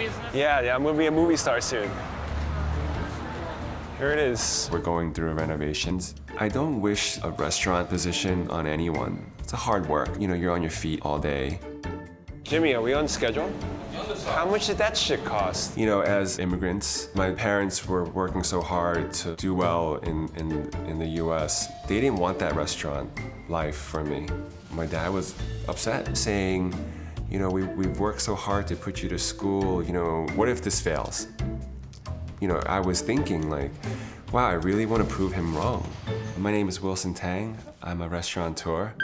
business? Yeah, I'm gonna be a movie star soon. Here it is. We're going through renovations. I don't wish a restaurant position on anyone. It's a hard work. You know, you're on your feet all day. Jimmy, are we on schedule? How much did that shit cost? You know, as immigrants, my parents were working so hard to do well in the US. They didn't want that restaurant life for me. My dad was upset, saying, you know, we've worked so hard to put you to school, you know, what if this fails? You know, I was thinking like, wow, I really want to prove him wrong. My name is Wilson Tang. I'm a restaurateur.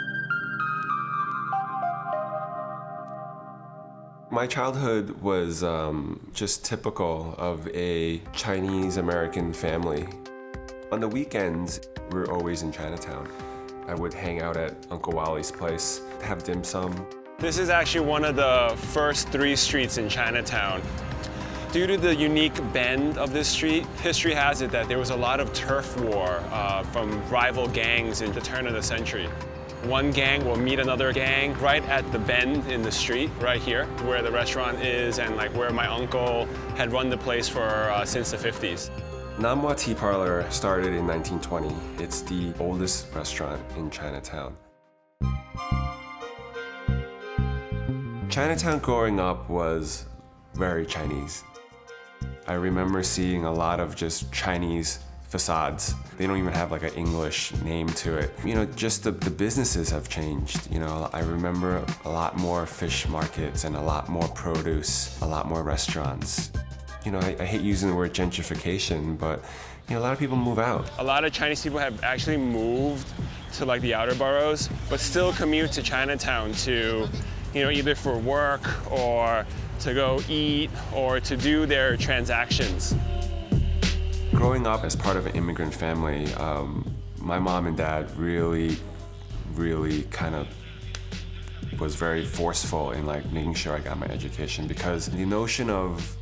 My childhood was just typical of a Chinese-American family. On the weekends, we were always in Chinatown. I would hang out at Uncle Wally's place, have dim sum. This is actually one of the first 3 streets in Chinatown. Due to the unique bend of this street, history has it that there was a lot of turf war from rival gangs in the turn of the century. One gang will meet another gang right at the bend in the street, right here, where the restaurant is and like where my uncle had run the place for since the 50s. Namwa Tea Parlor started in 1920. It's the oldest restaurant in Chinatown. Chinatown growing up was very Chinese. I remember seeing a lot of just Chinese facades. They don't even have like an English name to it. You know, just the businesses have changed. You know, I remember a lot more fish markets and a lot more produce, a lot more restaurants. You know, I hate using the word gentrification, but you know, a lot of people move out. A lot of Chinese people have actually moved to like the outer boroughs, but still commute to Chinatown to, you know, either for work or to go eat or to do their transactions. Growing up as part of an immigrant family, my mom and dad really kind of was very forceful in like making sure I got my education, because the notion of,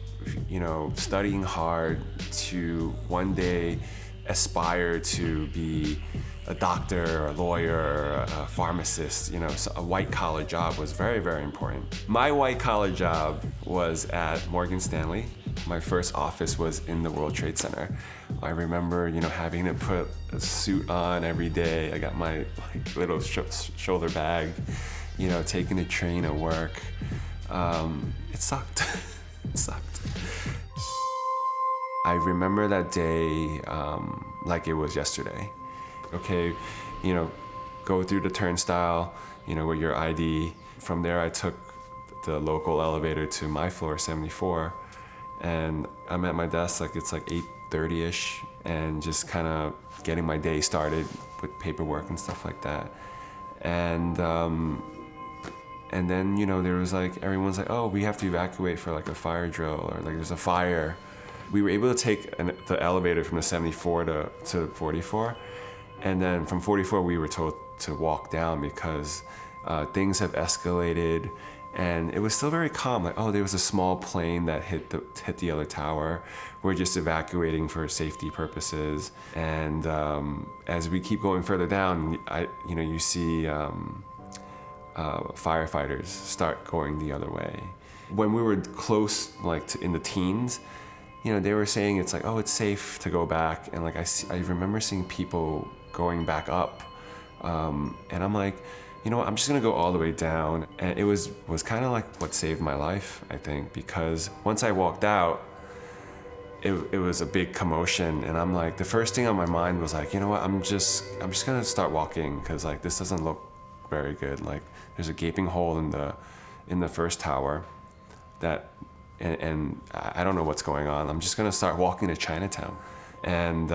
you know, studying hard to one day aspire to be a doctor, a lawyer, a pharmacist, you know, so a white-collar job was very, very important. My white-collar job was at Morgan Stanley. My first office was in the World Trade Center. I remember, you know, having to put a suit on every day. I got my like little shoulder bag, you know, taking the train to work. It sucked. It sucked. I remember that day like it was yesterday. Okay, you know, go through the turnstile, you know, with your ID. From there, I took the local elevator to my floor, 74, and I'm at my desk, like it's like 8:30-ish, and just kind of getting my day started with paperwork and stuff like that. And then, you know, there was like, everyone's like, oh, we have to evacuate for like a fire drill, or like there's a fire. We were able to take the elevator from the 74 to 44. And then from 44, we were told to walk down because things have escalated, and it was still very calm. Like, oh, there was a small plane that hit the other tower. We're just evacuating for safety purposes. And as we keep going further down, you know, you see firefighters start going the other way. When we were close, like in the teens, you know, they were saying it's like, oh, it's safe to go back. And like I remember seeing people going back up, and I'm like, you know what, I'm just gonna go all the way down. And it was kind of like what saved my life, I think, because once I walked out, it was a big commotion, and I'm like, the first thing on my mind was like, you know what, I'm just gonna start walking, because like this doesn't look very good. Like there's a gaping hole in the first tower that, and I don't know what's going on. I'm just gonna start walking to Chinatown. And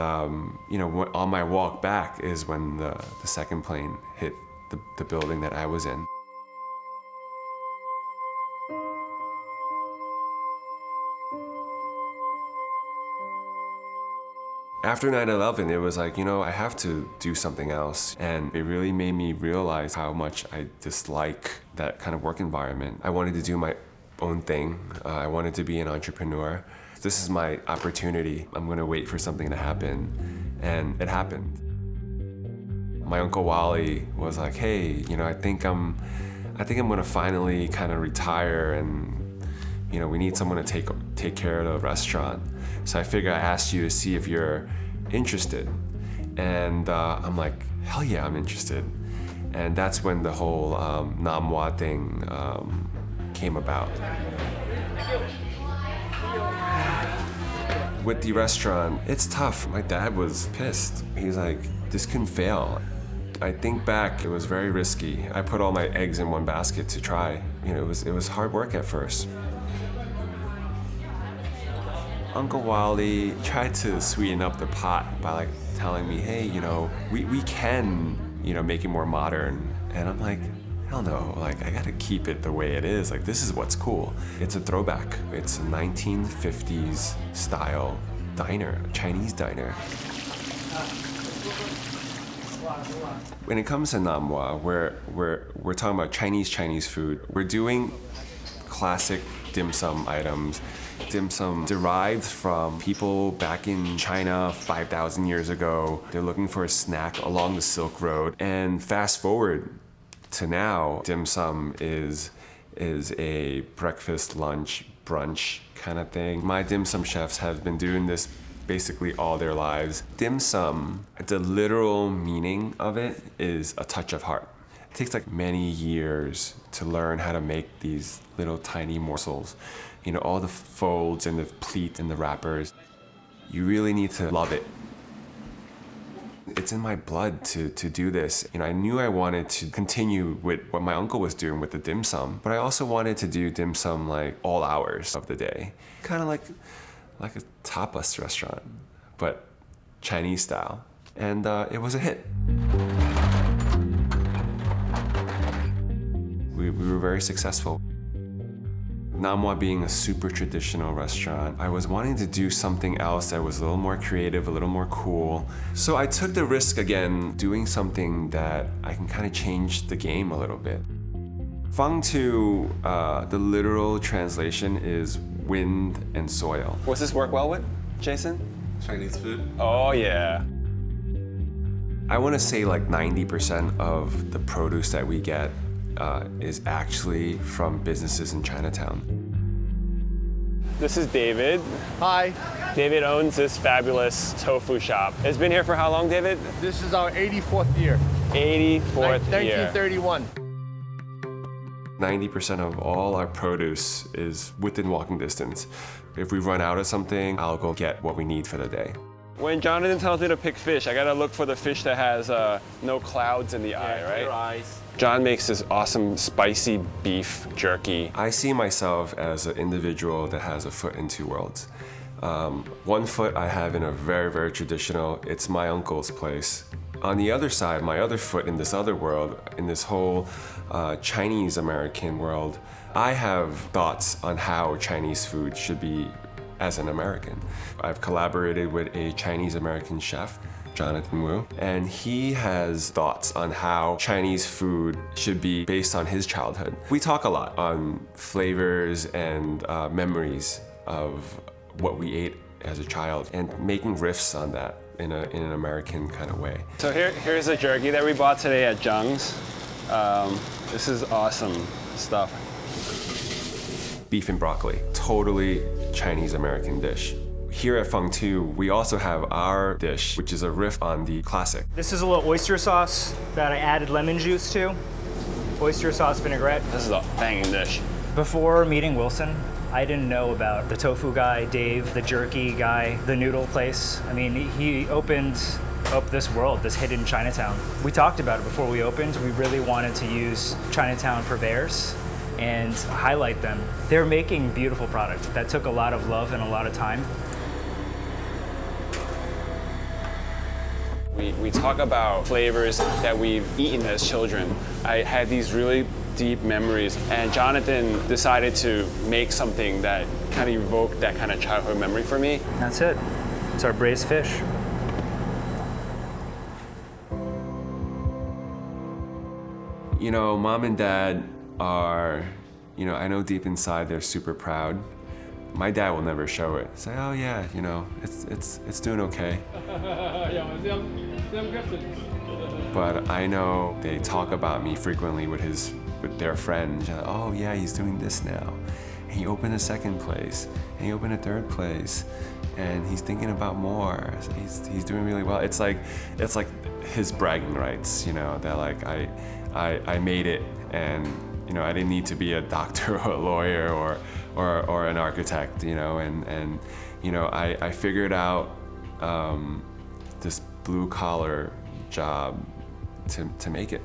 you know, on my walk back is when the second plane hit the building that I was in. After 9/11, it was like, you know, I have to do something else. And it really made me realize how much I dislike that kind of work environment. I wanted to do my own thing. I wanted to be an entrepreneur. This is my opportunity. I'm gonna wait for something to happen. And it happened. My Uncle Wally was like, hey, you know, I think I'm gonna finally kind of retire and, You know, we need someone to take care of the restaurant. So I figured I asked you to see if you're interested. And I'm like, hell yeah, I'm interested. And that's when the whole Nam Hua thing came about. With the restaurant, it's tough. My dad was pissed. He's like, this can fail. I think back, it was very risky. I put all my eggs in one basket to try. You know, it was hard work at first. Uncle Wally tried to sweeten up the pot by like telling me, hey, you know, we can, you know, make it more modern. And I'm like, hell no, like I gotta keep it the way it is. Like this is what's cool. It's a throwback. It's a 1950s style diner, Chinese diner. When it comes to Nam Hua, we're talking about Chinese food. We're doing classic dim sum items. Dim sum derived from people back in China 5,000 years ago. They're looking for a snack along the Silk Road. And fast forward to now, dim sum is a breakfast, lunch, brunch kind of thing. My dim sum chefs have been doing this basically all their lives. Dim sum, the literal meaning of it is a touch of heart. It takes like many years to learn how to make these little tiny morsels. You know, all the folds and the pleats and the wrappers. You really need to love it. It's in my blood to do this. You know, I knew I wanted to continue with what my uncle was doing with the dim sum, but I also wanted to do dim sum like all hours of the day. Kind of like a tapas restaurant, but Chinese style. And it was a hit. We were very successful. Nam Hua being a super traditional restaurant, I was wanting to do something else that was a little more creative, a little more cool. So I took the risk again, doing something that I can kind of change the game a little bit. Feng Tu, the literal translation is wind and soil. What's this work well with, Jason? Chinese food? Oh yeah. I want to say like 90% of the produce that we get is actually from businesses in Chinatown. This is David. Hi, David owns this fabulous tofu shop. It's been here for how long, David? this is our 84th year. 84th year. 1931. 90% of all our produce is within walking distance. If we run out of something, I'll go get what we need for the day. When Jonathan tells me to pick fish, I gotta look for the fish that has no clouds in the eye, right? Your eyes. John makes this awesome spicy beef jerky. I see myself as an individual that has a foot in two worlds. One foot I have in a very, very traditional, it's my uncle's place. On the other side, my other foot in this other world, in this whole Chinese American world, I have thoughts on how Chinese food should be as an American. I've collaborated with a Chinese American chef, Jonathan Wu, and he has thoughts on how Chinese food should be based on his childhood. We talk a lot on flavors and memories of what we ate as a child and making riffs on that in an American kind of way. So here's a jerky that we bought today at Zhang's. This is awesome stuff. Beef and broccoli, totally Chinese American dish. Here at Feng Tu, we also have our dish, which is a riff on the classic. This is a little oyster sauce that I added lemon juice to. Oyster sauce vinaigrette. This is a banging dish. Before meeting Wilson, I didn't know about the tofu guy, Dave, the jerky guy, the noodle place. I mean, he opened up this world, this hidden Chinatown. We talked about it before we opened. We really wanted to use Chinatown purveyors and highlight them. They're making beautiful product that took a lot of love and a lot of time. We talk about flavors that we've eaten as children. I had these really deep memories, and Jonathan decided to make something that kind of evoked that kind of childhood memory for me. That's it. It's our braised fish. You know, mom and dad are, you know, I know deep inside they're super proud. My dad will never show it. Say, oh yeah, you know, it's doing okay. But I know they talk about me frequently with their friends. Oh yeah, he's doing this now. He opened a second place, and he opened a third place, and he's thinking about more. So he's doing really well. It's like his bragging rights, you know, that like I made it, and you know I didn't need to be a doctor or a lawyer or an architect, you know, and you know I figured out this blue collar job to make it.